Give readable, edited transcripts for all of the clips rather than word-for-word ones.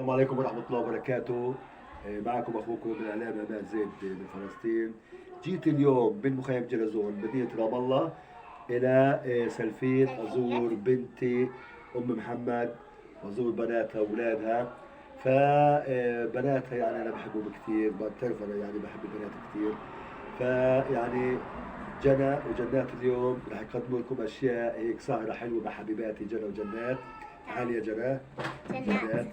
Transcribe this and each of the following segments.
السلام عليكم ورحمة الله وبركاته. معكم أخوكم الإعلامي عماد زيد من فلسطين. جيت اليوم من مخيم جرزون مدينة رام الله إلى سلفيت أزور بنتي أم محمد وأزور بناتها وأولادها. فبناتها يعني أنا بحبهم كثير، بتعرف أنا يعني بحب البنات كثير. فيعني جنى وجنات اليوم رح يقدموا لكم أشياء هيك سهرة حلوة مع حبيباتي جنى وجنات. تعالي يا جنى. جنات.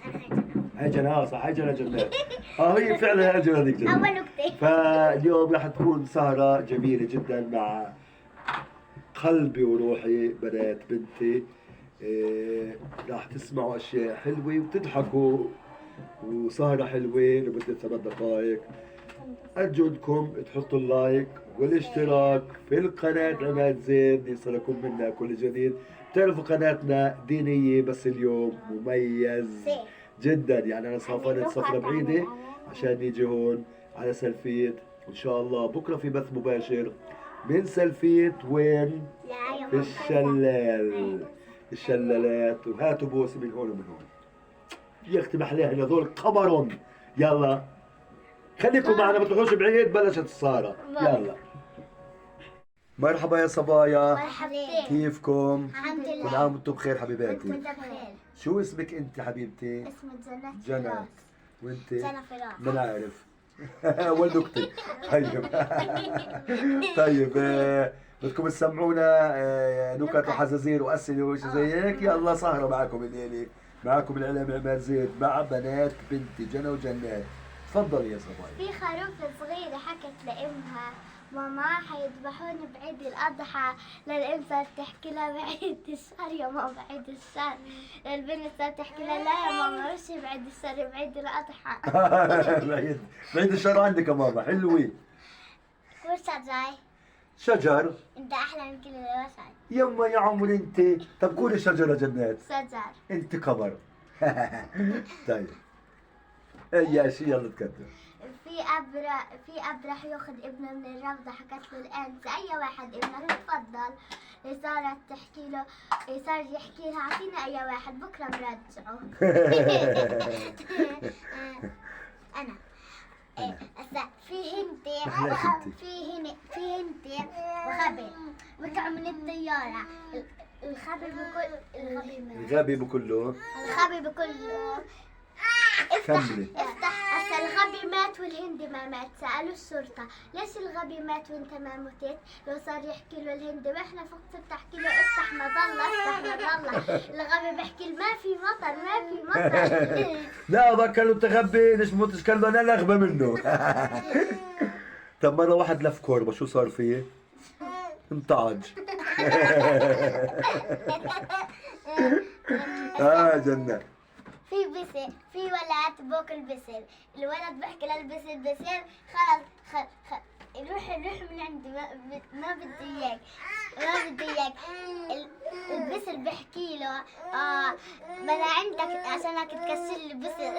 هاي جنى صح، هاي جنى جنات. هي فعلا هاي جنى هذيك جنى. أول نكتة. فاليوم راح تكون سهرة جميلة جدا مع قلبي وروحي بنات بنتي. راح تسمعوا أشياء حلوة وتضحكوا، وسهرة حلوة لمدة 3 دقائق. أرجوكم تحطوا اللايك والاشتراك في القناة عماد زين يصلكم منا كل جديد. بتعرفوا قناتنا دينية بس اليوم مميز جدا، يعني أنا سافرت سفرة بعيدة عشان نيجي هون على سلفيت. وإن شاء الله بكرة في بث مباشر من سلفيت وين؟ في الشلال، الشلالات. وهاتوا بوسي من هون ومن هون. يا اختي محلاها هذول قمر. يلا خليكم معنا، ما تروحوش بعيد، بلشت السهرة. يلا مرحبا يا صبايا، مرحبتين. كيفكم؟ الحمد كل لله. عام وانتم بخير حبيباتي. وانت بخير. شو اسمك انت حبيبتي؟ اسمه جنات. جنات. وانت؟ جنى فراس. ما نعرف. والنكتة. طيب. طيب بدكم تسمعونا نكت وحزازير واسئله وشي زي هيك؟ يلا سهرة معكم الليلة، معكم الاعلامي عماد زيد مع بنات بنتي جنى وجنات. تفضلي يا صبايا. في خروف صغيرة حكت لأمها: ماما حيذبحوني بعيد الأضحى. للأم صارت تحكي لها: بعيد الشهر يا ماما، بعيد الشهر. للبنت صارت تحكي لها: لا يا ماما، مش بعيد الشهر، بعيد الأضحى. بعيد الشر عندك يا ماما، حلوة. وش جاي؟ شجر. انت أحلى من كل الوسع. يما يا عمر انت، طب قولي شجرة جنات. شجر. انت قمر. طيب اي شيء، يلا تكتب. في أب راح ياخذ ابنه من الروضة. حكت له الأنثى: أي واحد ابنك؟ تفضل. صارت تحكي له، صار يحكي لها: أعطينا أي واحد بكرة برجعه. أنا هسا في هنتي في هنتي وغبي وقعوا من الطيارة. الغبي بكله. الغبي بكل كملي. افتح. هسا الغبي مات والهندي ما مات. سألوا الشرطة: ليش الغبي مات وانت ما متت؟ لو صار يحكي له الهندي: واحنا فقط تحكي له افتح مظلة افتح مظلة. الغبي بحكي: ما في مطر ما في مطر. لا ذاك له تغبي، ليش موتش قال له انا الاغبى منه. طب مرة واحد لف كوربة، شو صار فيه؟ انطعج. جنة. في ولد باكل بسل. الولد بحكي للبسل: بسل خلص روح من عندي، ما بدي اياك ما بدي اياك. البسل بحكي له: ما انا عندك عشانك تكسر لي بسل.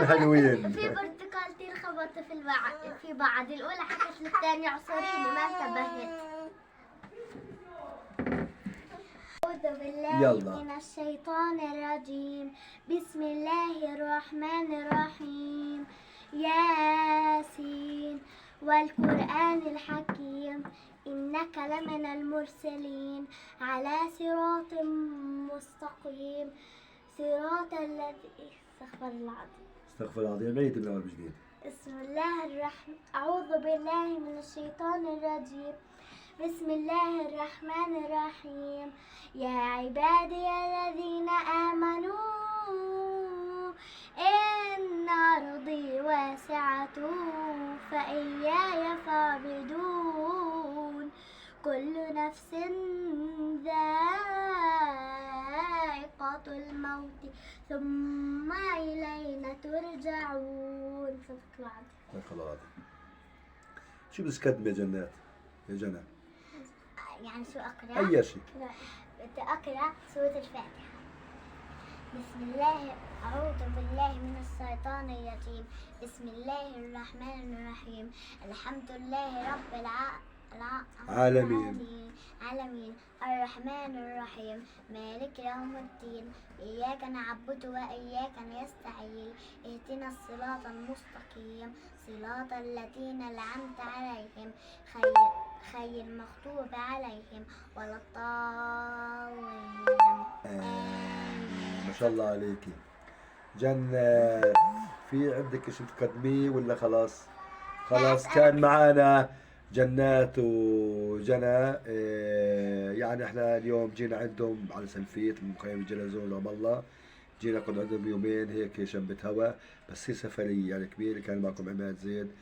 حلوين. في برتقالتين خبطوا في بعض. الأولى حكت للثانية: اعصريني، ما انتبهت. أعوذ بالله يلا. من الشيطان الرجيم. بسم الله الرحمن الرحيم. ياسين والقرآن الحكيم، إنك لمن المرسلين على صراط مستقيم، صراط الذي استغفر الله العظيم. استغفر الله العظيم. عيد من اول وجديد. بسم الله الرحمن أعوذ بالله من الشيطان الرجيم. بسم الله الرحمن الرحيم. يا عبادي الذين آمنوا إن أرضي واسعة فإياي فاعبدون. كل نفس ذائقة الموت ثم إلينا ترجعون. صدق الوعد. استغفر الله العظيم. شو بدك تقدم يا جنات؟ يا جنى. يعني شو أقرأ؟ أي شيء. بدي أقرأ سورة الفاتحة. بسم الله. أعوذ بالله من الشيطان الرجيم. بسم الله الرحمن الرحيم. الحمد لله رب العالمين. العالمين الرحمن الرحيم مالك يوم الدين إياك نعبد وإياك نستعين اهدنا الصراط المستقيم صراط الذين أنعمت عليهم خير المغضوب عليهم ولا الضالين. ما شاء الله عليكي. جنة، في عندك شو تقدميه ولا خلاص؟ خلاص كان معانا جنات وجنى. يعني احنا اليوم جينا عندهم على سلفيت مخيم الجلزون رام الله. جينا كنا عندهم يومين هيك شبة هوا، بس هي سفرية يعني كبيرة. كان معكم عماد زيد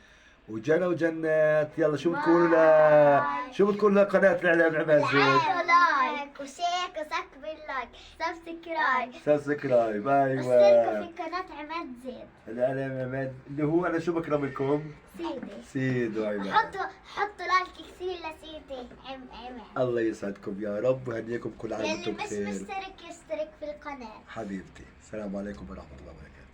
وجنى وجنات. يلا شو بتقول لقناة الإعلام عماد زيد؟ لايك وشير وسكر لايك سبسكرايب ايوه. اشتركوا في قناة عماد زيد الإعلام عماد اللي هو أنا شو بكره منكم؟ سيدي ايوه. حطوا لايك كثير لسيدي عماد. الله يسعدكم يا رب ويهنيكم كل عام وانتم بخير. اللي مش مشترك يشترك في القناة حبيبتي. السلام عليكم ورحمة الله وبركاته.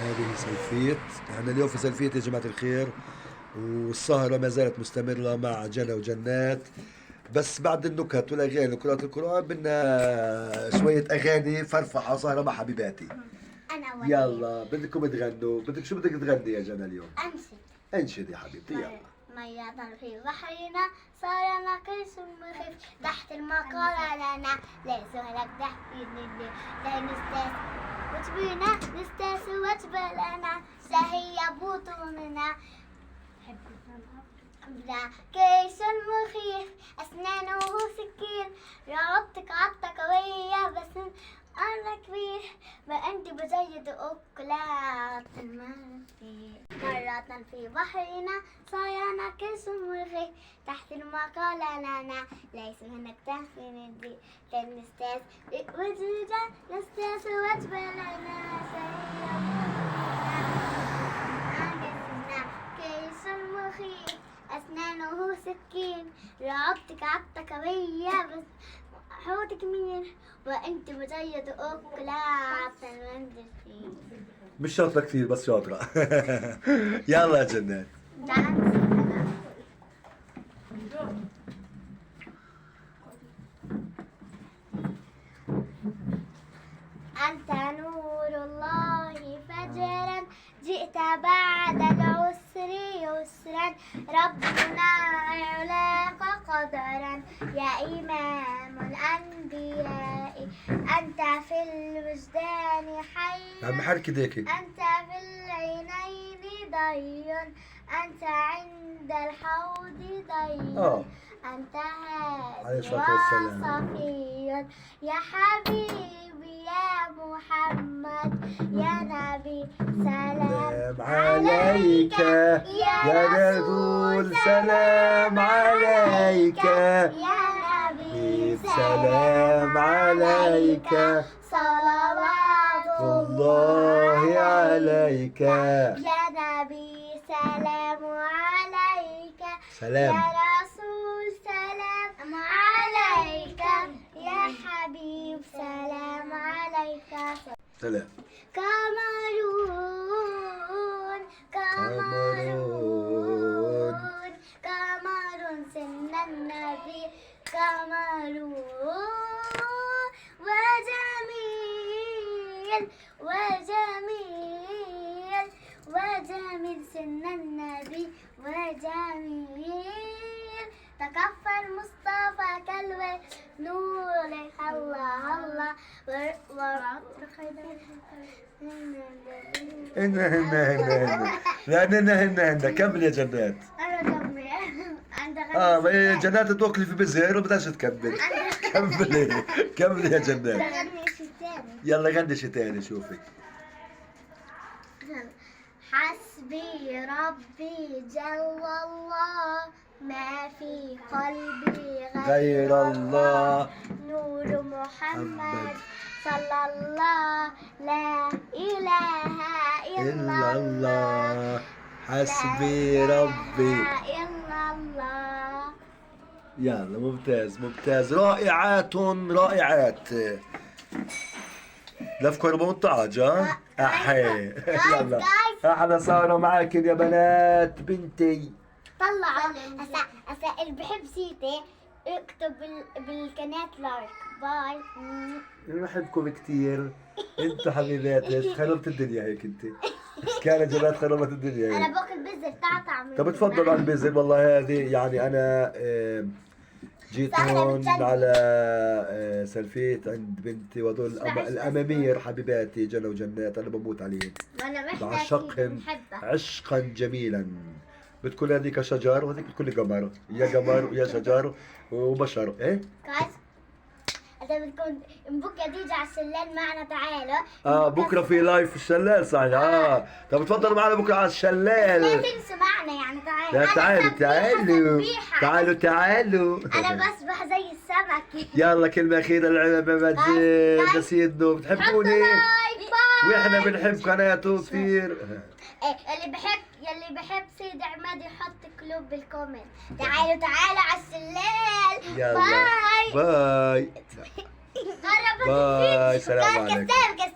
هذه سلفيت. احنا اليوم في سلفيت يا جماعة الخير، والسهرة ما زالت مستمرة مع جنى وجنات. بس بعد النكت والأغاني وقراءة القرآن بدنا شوية أغاني فرفحة سهرة مع حبيباتي. يلا بدكم تغنوا. شو بدك تغني يا جنى اليوم؟ انشد يا حبيبتي يلا. مية في بحرنا صار لنا كيس مخيف تحت المقالة لنا ليس هناك تحت لا نستاس وتبينا نستاس وتبلنا سهي بطوننا كيس مخيف أسنانه سكين ربطك عطك قوية بس أنا كبير ما أنت بزيد أكلات مرة في بحرنا صايرنا كيس مخيف تحت المقالة لنا ليس هناك تحت ندي نستاس وجودا نستاس وتبلنا كيس مخيف أسنانه سكين رقبتك عطة قوية بس حوضك مين وأنت مزيد أكلات المندفين. مش شاطرة كثير بس شاطرة. يلا يا جنات. أنت نور الله فجرا جئت بعد العسر يسرا ربنا يعلاك قدرا يا إمام الأنبياء أنت في الوجدان حي عم حركي ديكي. أنت في العينين ضي أنت عند الحوض ضي أنت هادي وصفي يا حبيبي يا محمد يا نبي سلام عليك يا رسول سلام عليك يا نبي سلام عليك صلوات الله عليك يا نبي سلام عليك سلام يا رسول سلام عليك يا حبيب سلام عليك سلام. كامرون سن النبي كامرون وجميل سن النبي وجميل تكفى المصطفى كالوي نور الله هنا كمل يا جنات. أنا كمل جنات توكلي في بزير وبدهاش تكمل. كملي يا جنات. يلا غني شي تاني شوفي. حسبي ربي جل الله ما في قلبي غير الله نور محمد صلى الله لا إله إلا الله حسبي ربي إلا الله. يلا ممتاز رائعات لفكم 14 احي. يلا احلى سهرة معاكم يا بنات بنتي. طلعوا هسا اللي بحب سيتي اكتب بالقناة لايك. باي. بحبكم كتير. انتوا حبيباتي، خربت الدنيا هيك انت. كانت جبات خربت الدنيا هيك. انا باكل بزر تعال طب تفضل على البيزل. والله هذه يعني انا جيت سهرة هون بتجنن. على سلفيت عند بنتي وهذول اسمعي الامامير حبيباتي جنى وجنات، انا بموت عليهم، وانا محتاج بعشقهم بنحبها. عشقا جميلا. بتكون هذيك شجر وهذيك بتكون قمر، يا قمر ويا شجر وبشر. ايه كاس اذا بدكم بكره تيجي على الشلال معنا تعالوا. بكره في لايف في الشلال صحيح. طب تفضلوا معنا بكره على لا الشلال. تنسوا معنا يعني تعالوا. لا تعالوا تعالوا تعالوا تعالوا. انا بسبح زي السمك. يلا كلمة أخيرة للعمام مجيد لسيدنا، بتحبوني وإحنا بنحب قناته كثير. يلي بحب سيد عماد يحط كلوب بالكومنت. تعالوا على الشلال. يلا باي باي قربت باي. الفيديو. سلام عليكم. كسر